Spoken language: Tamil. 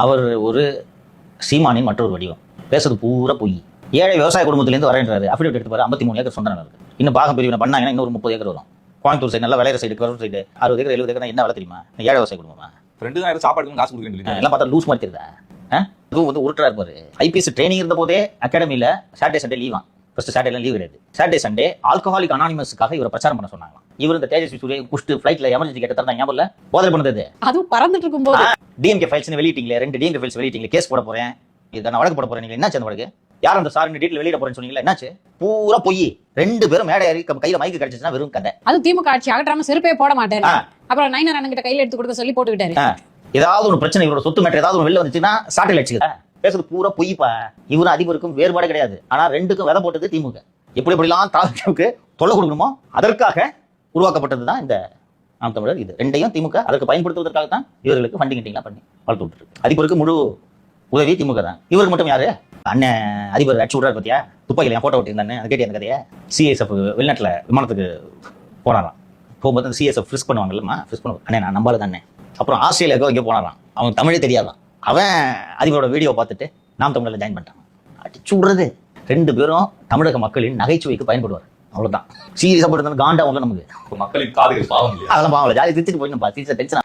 அவர் ஒரு சீமானின் மற்றொரு வடிவம். பேசுறது பூரா பொய். ஏழை விவசாய குடும்பத்திலேருந்து வரேன்றாரு. அஃபிடேவிட் எடுத்து பாரு, 53 ஏக்கர் சொந்த நிலம் இருக்கு. இன்னும் பாகம் பிரிவினை பண்ணாங்கன்னா இன்னொரு 30 ஏக்கர் வரும். கோயம்புத்தூர் சைடு நல்லா விளையிற side, Karur side 60 acre 70 acre என்ன வேலை தெரியுமா? ஏழை விவசாய குடும்பமா? ஃப்ரெண்டு தான் சாப்பாடுக்கு காசு கொடுக்குறேன் எல்லாம் பார்த்தா லூஸ் மாதிரி தெரியுதா? அதுவும் வந்து உருட்டா இருப்பாரு. ஐபிஎஸ் ட்ரைனிங் இருந்த போதே அகாடமியில சாட்டர்டே சண்டே லீவா. ஃபர்ஸ்ட் சாட்டர்டே லீவ் கிடையாது. சாட்டர்டே சண்டே ஆல்கஹாலிக் அனானிமஸ்க்காக இவரை பிரச்சாரம் பண்ண சொன்னாங்க. இவர் இந்த தேஜஸ்வி சூரிய குஷ்டு ஃபிளைட்ல எமர்ஜென்சி கேட்ட தரதா ஞாபகம் இல்ல? போதனை பண்ணது அதுவும் பறந்துட்டு இருக்கும்போது டிஎம்கே ஃபைல்ஸ் வெளியிட்டீங்களே, 2 டிஎம்கே ஃபைல்ஸ் வெளியிட்டீங்களே, கேஸ் போட போறேன், இதை நான் வழக்கு போட போறேன். நீங்க என்னாச்சு அந்த வழக்கு? யார் அந்த சார் டீட்டெயில் வெளியிட போறேன்னு சொன்னீங்களா? என்னாச்சு? பூரா பொய். 2 பேரும் மேடை ஏறி கையில மைக்கு கிடைச்சிச்சுன்னா வெறும் கதை. அது திமுக ஆட்சி அகற்றாம செருப்பே போட மாட்டாரு. அப்புறம் நைனா அண்ணன் கிட்ட கையில எடுத்து கொடுக்க சொல்லி போட்டுக்கிட்டாரு. ஏதாவது ஒரு பிரச்சனை, இவரோட சொத்து மேட்டர் ஏதாவது ஒரு வெளில வந்துச்சுன்னா சாட்டை அடிச்சுக்க. பேசுறது பூரா பொய்ப்பா. இவரும் அதிபருக்கும் வேறுபாடு கிடையாது. ஆனா 2க்கும் விதை போட்டது திமுக. எப்படிலாம் தாக்கு தொல்லை கொடுக்கணுமோ அதற்காக உருவாக்கப்பட்டது தான் இந்த நாம் தமிழர். இது 2ஐயும் திமுக அதற்கு பயன்படுத்துவதற்காக தான் இவர்களுக்கு ஃபண்டிங் பண்ணி வளர்த்து விட்டுருக்கு. அதிபருக்கு முழு உதவி திமுக தான். இவருக்கு மட்டும் யாரு? அண்ணன் அதிபர் அடிச்சு விடுறாரு பத்தியா, துப்பாக்கில போட்டோ விட்டிருந்தானே, அது கேட்டி அந்த கதையை. சிஎஸ்எஃப் வெளிநாட்டுல விமானத்துக்கு போனாராம். போகும்போது அந்த சிஎஸ்எஃப் ஃப்ரிஸ்க் பண்ணுவாங்கல்லம்மா, ஃப்ரிஸ்க் பண்ணுவாங்க. அண்ணே நான் நம்பால தானே. அப்புறம் ஆஸ்திரேலியாவுக்கு இங்கே போனாராம். அவன் தமிழே தெரியாதான். அவன் அதிபரோட வீடியோ பார்த்துட்டு நாம் தமிழில் ஜாயின் பண்ணிட்டான். அடிச்சு விடுறது. 2 பேரும் தமிழக மக்களின் நகைச்சுவைக்கு பயன்படுவார். அவ்வளவுதான். சீரியஸா போட்டு காண்டா நமக்கு மக்களின் காதுகள் பாவம். அதெல்லாம் பாவம். ஜாலி திருச்சிட்டு போய் டென்ஷன்